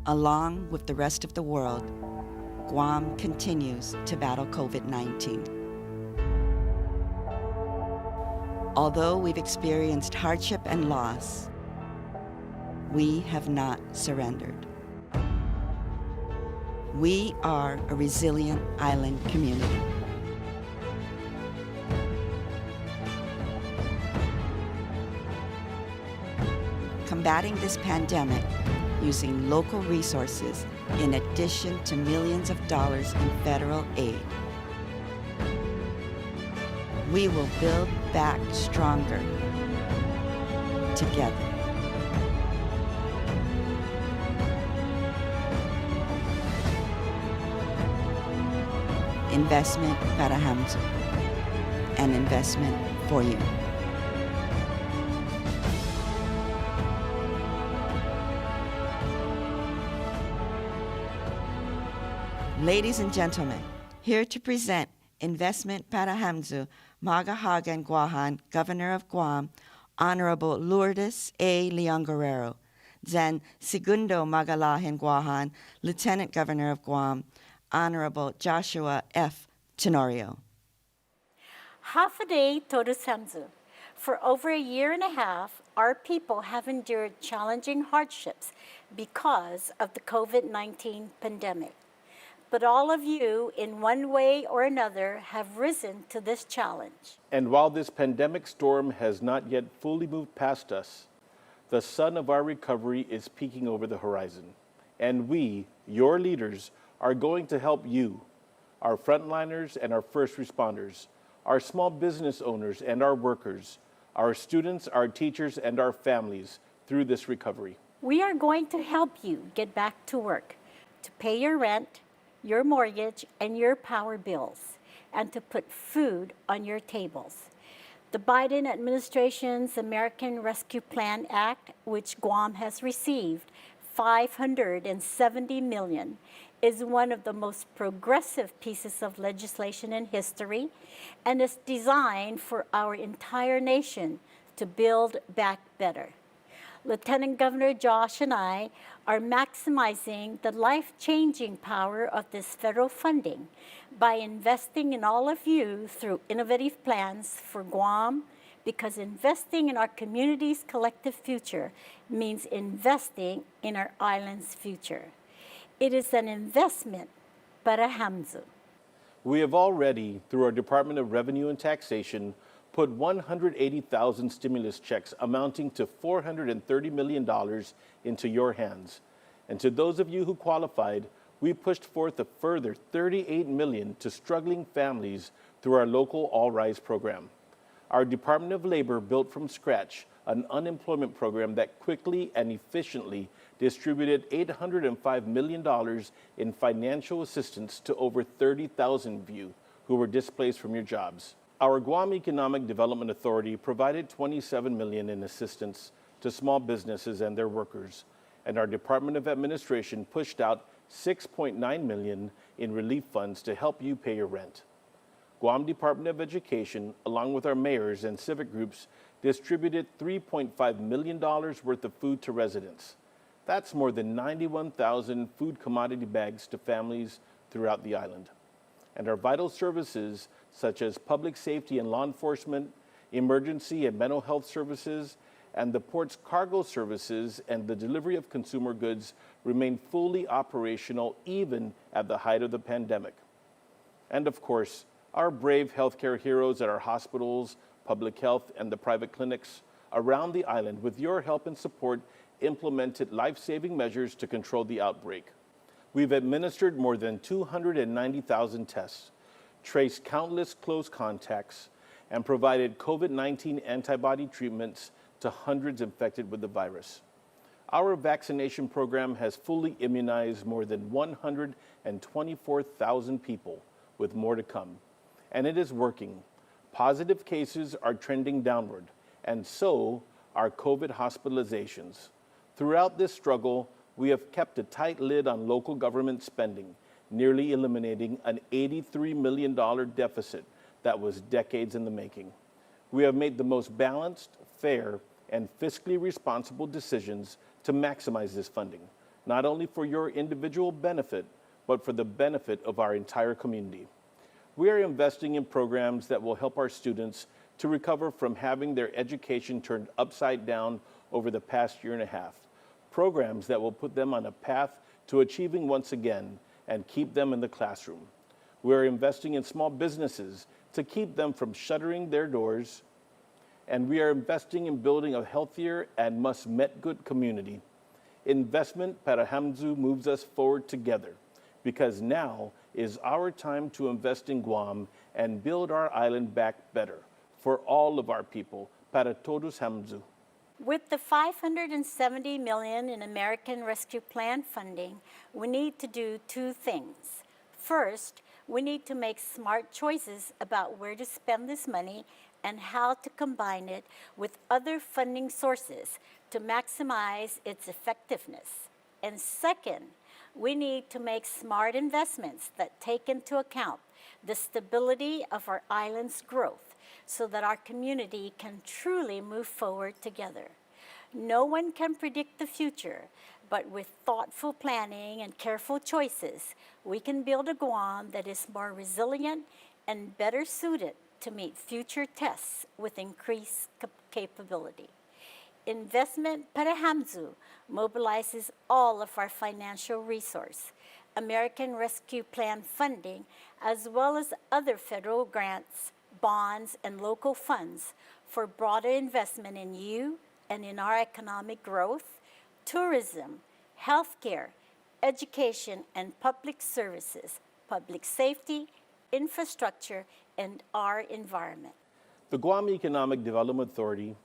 Along with the rest of the world, Guam continues to battle COVID-19. Although we've experienced hardship and loss, we have not surrendered. We are a resilient island community. Combating this pandemic using local resources in addition to millions of dollars in federal aid. We will build back stronger together. Investment para Hamyo, an investment for you. Ladies and gentlemen, here to present Investment para Hamyo, Magahagan Guahan, Governor of Guam, Honorable Lourdes A. Leon Guerrero, then Segundo Magalahan Guahan, Lieutenant Governor of Guam, Honorable Joshua F. Tenorio. Half a day todo Samzu. For over a year and a half, our people have endured challenging hardships because of the COVID-19 pandemic. But all of you, in one way or another, have risen to this challenge. And while this pandemic storm has not yet fully moved past us, the sun of our recovery is peeking over the horizon. And we, your leaders, are going to help you, our frontliners and our first responders, our small business owners and our workers, our students, our teachers, and our families through this recovery. We are going to help you get back to work, to pay your rent, your mortgage, and your power bills, and to put food on your tables. The Biden administration's American Rescue Plan Act, which Guam has received $570 million, is one of the most progressive pieces of legislation in history and is designed for our entire nation to build back better. Lieutenant Governor Josh and I are maximizing the life-changing power of this federal funding by investing in all of you through innovative plans for Guam, because investing in our community's collective future means investing in our island's future. It is an investment para Hamyo. We have already, through our Department of Revenue and Taxation, put 180,000 stimulus checks amounting to $430 million into your hands. And to those of you who qualified, we pushed forth a further $38 million to struggling families through our local All Rise program. Our Department of Labor built from scratch an unemployment program that quickly and efficiently distributed $805 million in financial assistance to over 30,000 of you who were displaced from your jobs. Our Guam Economic Development Authority provided $27 million in assistance to small businesses and their workers, and our Department of Administration pushed out $6.9 million in relief funds to help you pay your rent. Guam Department of Education, along with our mayors and civic groups, distributed $3.5 million worth of food to residents. That's more than 91,000 food commodity bags to families throughout the island. And our vital services, such as public safety and law enforcement, emergency and mental health services, and the port's cargo services and the delivery of consumer goods remain fully operational even at the height of the pandemic. And of course, our brave healthcare heroes at our hospitals, public health, and the private clinics around the island, with your help and support, implemented life-saving measures to control the outbreak. We've administered more than 290,000 tests, traced countless close contacts, and provided COVID-19 antibody treatments to hundreds infected with the virus. Our vaccination program has fully immunized more than 124,000 people, with more to come. And it is working. Positive cases are trending downward, and so are COVID hospitalizations. Throughout this struggle, we have kept a tight lid on local government spending, nearly eliminating an $83 million deficit that was decades in the making. We have made the most balanced, fair, and fiscally responsible decisions to maximize this funding, not only for your individual benefit, but for the benefit of our entire community. We are investing in programs that will help our students to recover from having their education turned upside down over the past year and a half. Programs that will put them on a path to achieving once again and keep them in the classroom. We are investing in small businesses to keep them from shuttering their doors. And we are investing in building a healthier and must-met-good community. Investment para Hamzu moves us forward together because now is our time to invest in Guam and build our island back better for all of our people, para todos Hamzu. With the $570 million in American Rescue Plan funding, we need to do two things. First, we need to make smart choices about where to spend this money and how to combine it with other funding sources to maximize its effectiveness. And second, we need to make smart investments that take into account the stability of our island's growth so that our community can truly move forward together. No one can predict the future, but with thoughtful planning and careful choices, we can build a Guam that is more resilient and better suited to meet future tests with increased capability. Investment para Hamzu mobilizes all of our financial resource, American Rescue Plan funding, as well as other federal grants, bonds, and local funds for broader investment in you and in our economic growth, tourism, healthcare, education, and public services, public safety, infrastructure, and our environment. The Guam Economic Development Authority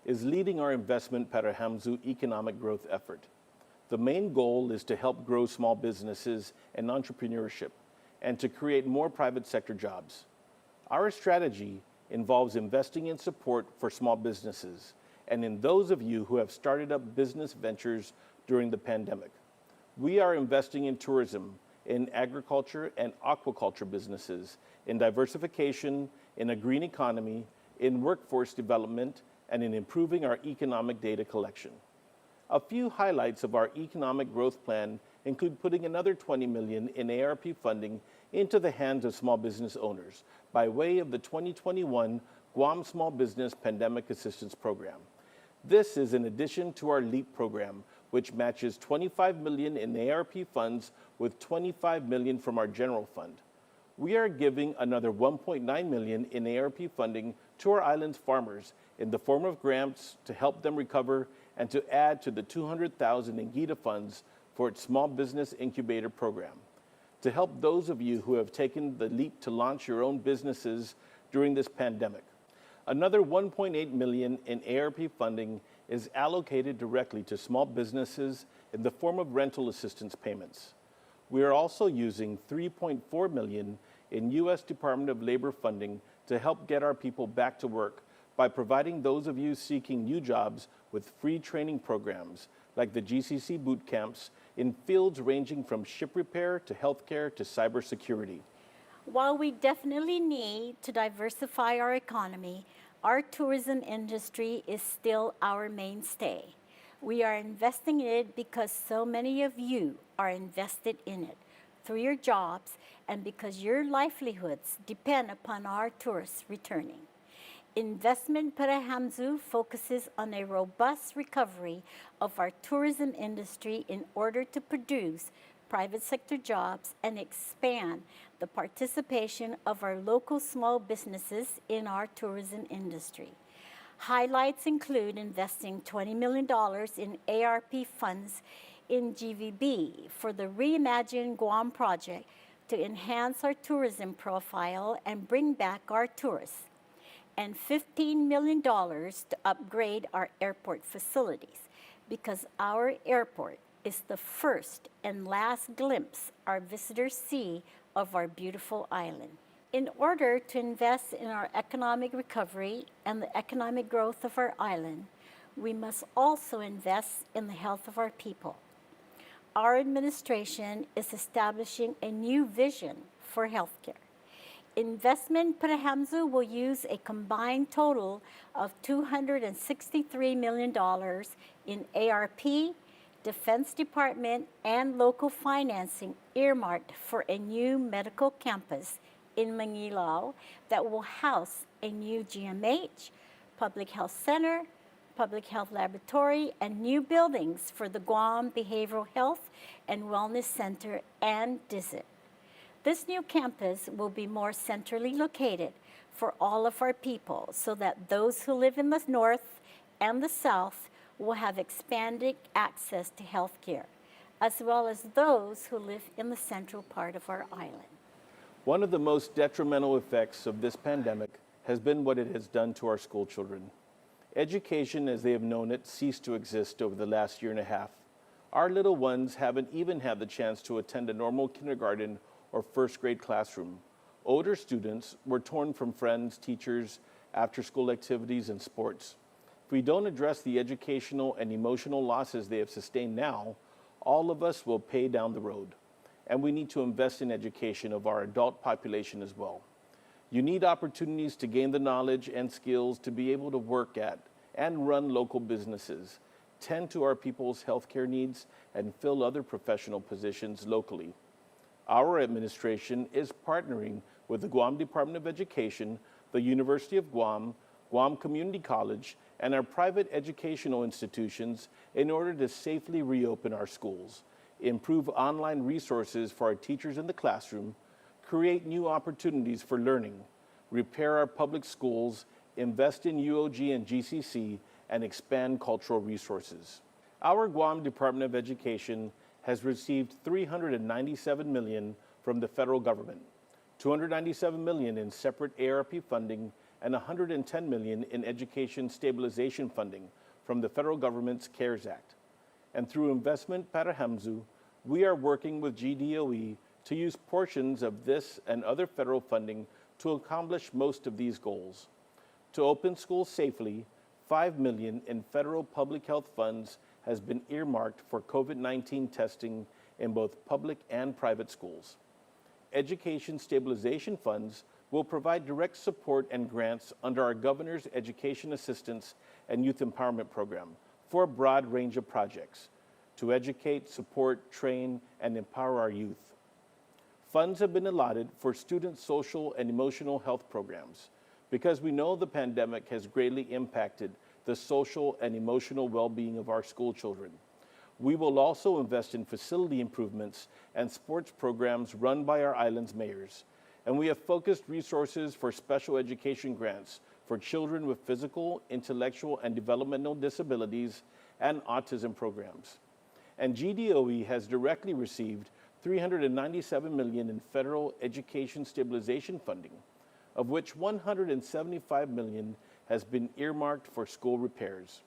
is leading our investment para Hamzu economic growth effort. The main goal is to help grow small businesses and entrepreneurship and to create more private sector jobs. Our strategy involves investing in support for small businesses and in those of you who have started up business ventures during the pandemic. We are investing in tourism, in agriculture and aquaculture businesses, in diversification, in a green economy, in workforce development, and in improving our economic data collection. A few highlights of our economic growth plan include putting another $20 million in ARP funding into the hands of small business owners by way of the 2021 Guam Small Business Pandemic Assistance Program. This is in addition to our LEAP program, which matches $25 million in ARP funds with $25 million from our general fund. We are giving another $1.9 million in ARP funding to our island's farmers in the form of grants to help them recover and to add to the $200,000 in GITA funds for its Small Business Incubator Program, to help those of you who have taken the leap to launch your own businesses during this pandemic. Another $1.8 million in ARP funding is allocated directly to small businesses in the form of rental assistance payments. We are also using $3.4 million in U.S. Department of Labor funding to help get our people back to work by providing those of you seeking new jobs with free training programs like the GCC boot camps in fields ranging from ship repair to healthcare to cybersecurity. While we definitely need to diversify our economy, our tourism industry is still our mainstay. We are investing in it because so many of you are invested in it through your jobs and because your livelihoods depend upon our tourists returning. Investment para Hamzu focuses on a robust recovery of our tourism industry in order to produce private sector jobs and expand the participation of our local small businesses in our tourism industry. Highlights include investing $20 million in ARP funds in GVB for the Reimagine Guam project to enhance our tourism profile and bring back our tourists, and $15 million to upgrade our airport facilities because our airport is the first and last glimpse our visitors see of our beautiful island. In order to invest in our economic recovery and the economic growth of our island, we must also invest in the health of our people. Our administration is establishing a new vision for healthcare. Investment para Hamzu will use a combined total of $263 million in ARP, Defense Department and local financing earmarked for a new medical campus in Manilao that will house a new GMH, public health center, public health laboratory, and new buildings for the Guam Behavioral Health and Wellness Center and DISIT. This new campus will be more centrally located for all of our people so that those who live in the north and the south will have expanded access to health care, as well as those who live in the central part of our island. One of the most detrimental effects of this pandemic has been what it has done to our school children. Education, as they have known it, ceased to exist over the last year and a half. Our little ones haven't even had the chance to attend a normal kindergarten or first grade classroom. Older students were torn from friends, teachers, after-school activities, and sports. If we don't address the educational and emotional losses they have sustained now, all of us will pay down the road. And we need to invest in education of our adult population as well. You need opportunities to gain the knowledge and skills to be able to work at and run local businesses, tend to our people's healthcare needs, and fill other professional positions locally. Our administration is partnering with the Guam Department of Education, the University of Guam, Guam Community College, and our private educational institutions in order to safely reopen our schools, improve online resources for our teachers in the classroom, create new opportunities for learning, repair our public schools, invest in UOG and GCC, and expand cultural resources. Our Guam Department of Education has received $397 million from the federal government, $297 million in separate ARP funding, and $110 million in education stabilization funding from the federal government's CARES Act. And through Investment para Hamzu, we are working with GDOE to use portions of this and other federal funding to accomplish most of these goals. To open schools safely, $5 million in federal public health funds has been earmarked for COVID-19 testing in both public and private schools. Education stabilization funds will provide direct support and grants under our Governor's Education Assistance and Youth Empowerment Program for a broad range of projects to educate, support, train, and empower our youth. Funds have been allotted for student social and emotional health programs because we know the pandemic has greatly impacted the social and emotional well-being of our school children. We will also invest in facility improvements and sports programs run by our island's mayors. And we have focused resources for special education grants for children with physical, intellectual, and developmental disabilities and autism programs. And GDOE has directly received $397 million in federal education stabilization funding, of which $175 million has been earmarked for school repairs.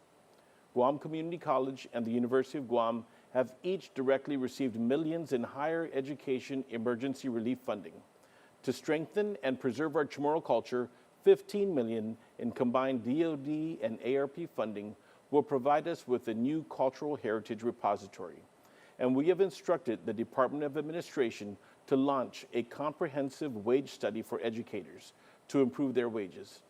Guam Community College and the University of Guam have each directly received millions in higher education emergency relief funding. To strengthen and preserve our Chamorro culture, $15 million in combined DoD and ARP funding will provide us with a new cultural heritage repository. And we have instructed the Department of Administration to launch a comprehensive wage study for educators to improve their wages.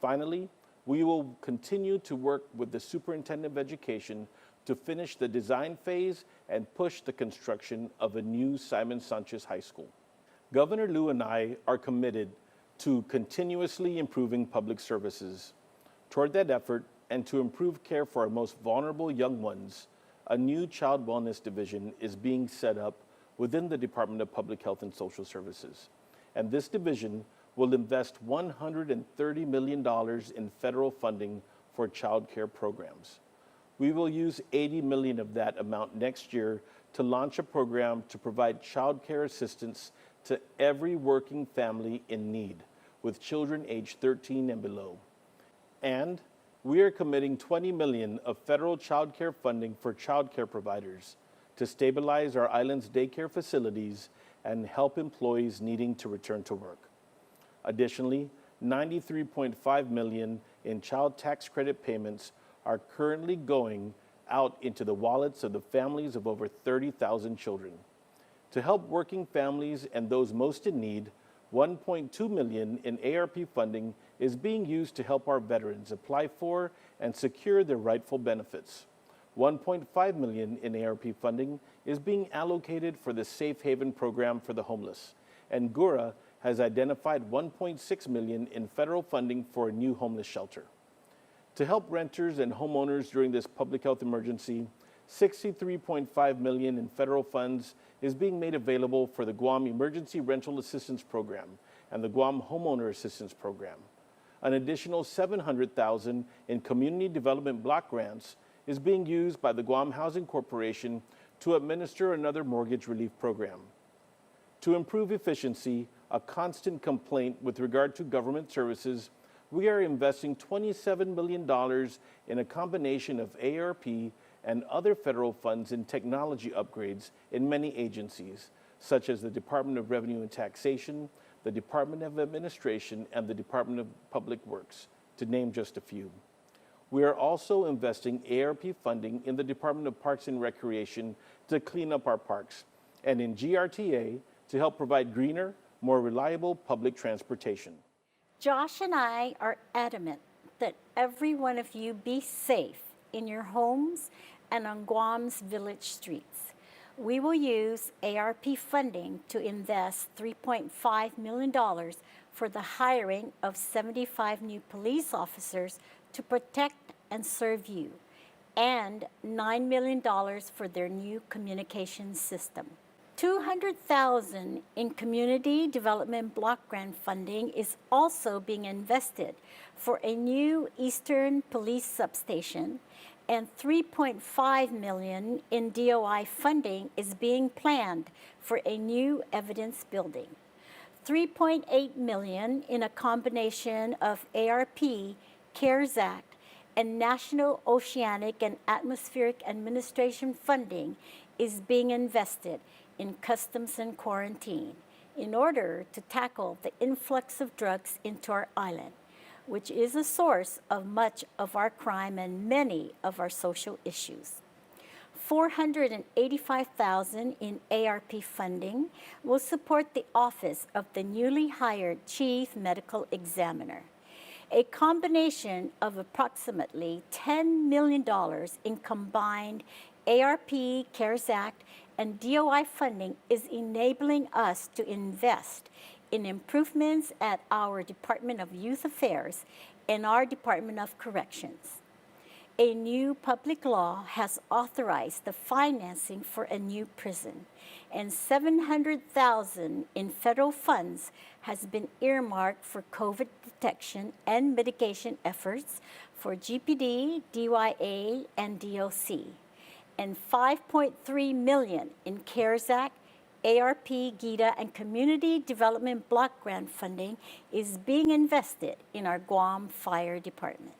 Finally, we will continue to work with the Superintendent of Education to finish the design phase and push the construction of a new Simon Sanchez High School. Governor Liu and I are committed to continuously improving public services. Toward that effort, and to improve care for our most vulnerable young ones, a new Child Wellness Division is being set up within the Department of Public Health and Social Services. And this division will invest $130 million in federal funding for child care programs. We will use $80 million of that amount next year to launch a program to provide child care assistance to every working family in need with children aged 13 and below. And we are committing $20 million of federal child care funding for child care providers to stabilize our island's daycare facilities and help employees needing to return to work. Additionally, $93.5 million in child tax credit payments are currently going out into the wallets of the families of over 30,000 children. To help working families and those most in need, $1.2 million in ARP funding is being used to help our veterans apply for and secure their rightful benefits. 1.5 million in ARP funding is being allocated for the Safe Haven program for the homeless, and GURA has identified 1.6 million in federal funding for a new homeless shelter. To help renters and homeowners during this public health emergency, 63.5 million in federal funds is being made available for the Guam Emergency Rental Assistance Program and the Guam Homeowner Assistance Program. An additional 700,000 in community development block grants is being used by the Guam Housing Corporation to administer another mortgage relief program. To improve efficiency, a constant complaint with regard to government services, we are investing $27 million in a combination of ARP and other federal funds in technology upgrades in many agencies, such as the Department of Revenue and Taxation, the Department of Administration, and the Department of Public Works, to name just a few. We are also investing ARP funding in the Department of Parks and Recreation to clean up our parks, and in GRTA to help provide greener, more reliable public transportation. Josh and I are adamant that every one of you be safe in your homes and on Guam's village streets. We will use ARP funding to invest $3.5 million for the hiring of 75 new police officers to protect and serve you, and $9 million for their new communication system. $200,000 in community development block grant funding is also being invested for a new Eastern Police substation, and $3.5 million in DOI funding is being planned for a new evidence building. $3.8 million in a combination of ARP, CARES Act, and National Oceanic and Atmospheric Administration funding is being invested in customs and quarantine in order to tackle the influx of drugs into our island, which is a source of much of our crime and many of our social issues. $485,000 in ARP funding will support the office of the newly hired Chief Medical Examiner. A combination of approximately $10 million in combined ARP, CARES Act, and DOI funding is enabling us to invest in improvements at our Department of Youth Affairs and our Department of Corrections. A new public law has authorized the financing for a new prison, and $700,000 in federal funds has been earmarked for COVID detection and mitigation efforts for GPD, DYA, and DOC, and $5.3 million in CARES Act, ARP, GITA, and Community Development Block Grant funding is being invested in our Guam Fire Department.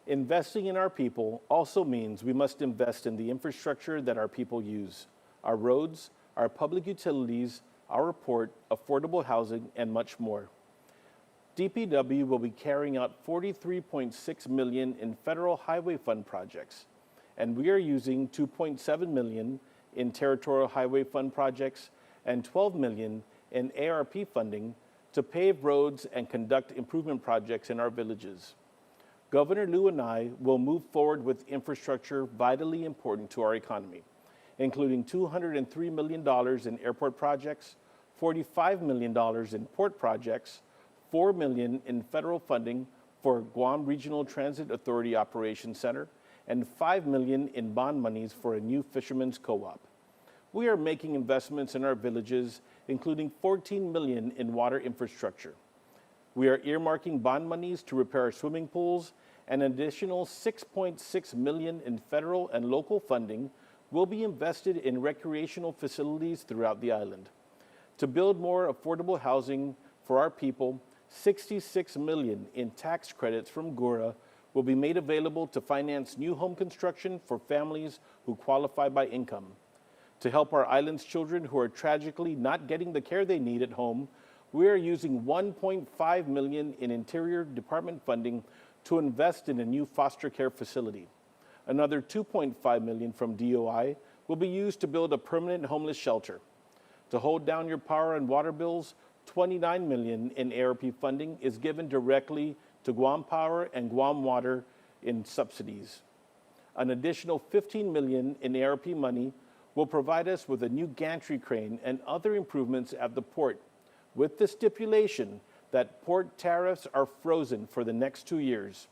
Investing in our people also means we must invest in the infrastructure that our people use: our roads, our public utilities, our port, affordable housing, and much more. DPW will be carrying out $43.6 million in federal highway fund projects, and we are using $2.7 million in territorial highway fund projects and $12 million in ARP funding to pave roads and conduct improvement projects in our villages. Governor Liu and I will move forward with infrastructure vitally important to our economy, including $203 million in airport projects, $45 million in port projects, $4 million in federal funding for Guam Regional Transit Authority Operations Center, and $5 million in bond monies for a new fishermen's co-op. We are making investments in our villages, including $14 million in water infrastructure. We are earmarking bond monies to repair our swimming pools, and an additional $6.6 million in federal and local funding will be invested in recreational facilities throughout the island. To build more affordable housing for our people, $66 million in tax credits from GURA will be made available to finance new home construction for families who qualify by income. To help our island's children who are tragically not getting the care they need at home, we are using $1.5 million in Interior Department funding to invest in a new foster care facility. Another $2.5 million from DOI will be used to build a permanent homeless shelter. To hold down your power and water bills, $29 million in ARP funding is given directly to Guam Power and Guam Water in subsidies. An additional $15 million in ARP money will provide us with a new gantry crane and other improvements at the port, with the stipulation that port tariffs are frozen for the next 2 years.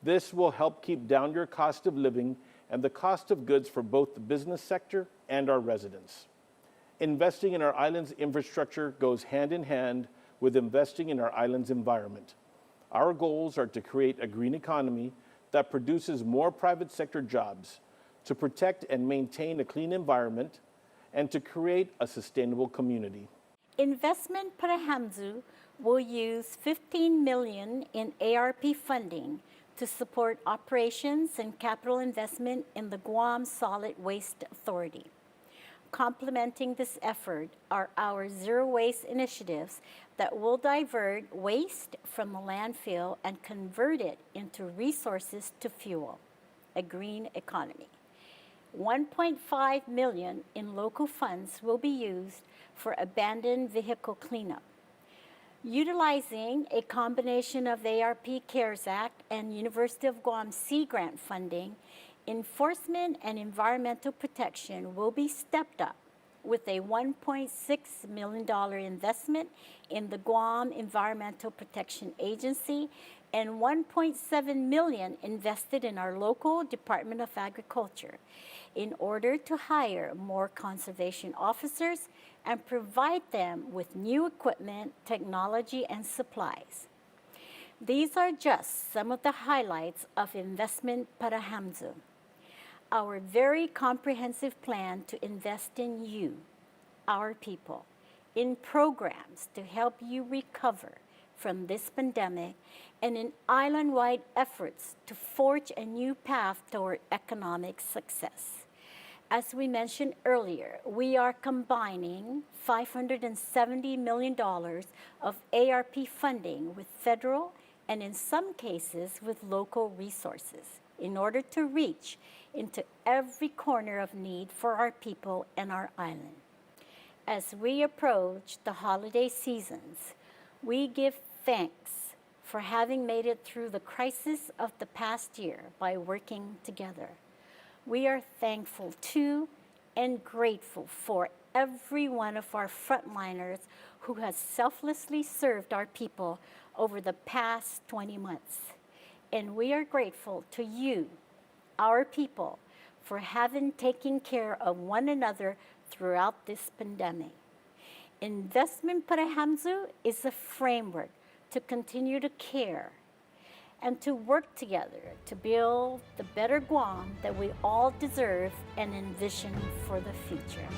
This will help keep down your cost of living and the cost of goods for both the business sector and our residents. Investing in our island's infrastructure goes hand in hand with investing in our island's environment. Our goals are to create a green economy that produces more private sector jobs, to protect and maintain a clean environment, and to create a sustainable community. Investment para Hamyo will use $15 million in ARP funding to support operations and capital investment in the Guam Solid Waste Authority. Complementing this effort are our zero waste initiatives that will divert waste from the landfill and convert it into resources to fuel a green economy. $1.5 million in local funds will be used for abandoned vehicle cleanup. Utilizing a combination of ARP CARES Act and University of Guam Sea Grant funding, enforcement and environmental protection will be stepped up with a $1.6 million investment in the Guam Environmental Protection Agency and $1.7 million invested in our local Department of Agriculture in order to hire more conservation officers and provide them with new equipment, technology, and supplies. These are just some of the highlights of Investment para Hamyo, our very comprehensive plan to invest in you, our people, in programs to help you recover from this pandemic and in island-wide efforts to forge a new path toward economic success. As we mentioned earlier, we are combining $570 million of ARP funding with federal and in some cases with local resources in order to reach into every corner of need for our people and our island. As we approach the holiday seasons, we give thanks for having made it through the crisis of the past year by working together. We are thankful to and grateful for every one of our frontliners who has selflessly served our people over the past 20 months. And we are grateful to you, our people, for having taken care of one another throughout this pandemic. Investment para Hamyo is a framework to continue to care and to work together to build the better Guam that we all deserve and envision for the future.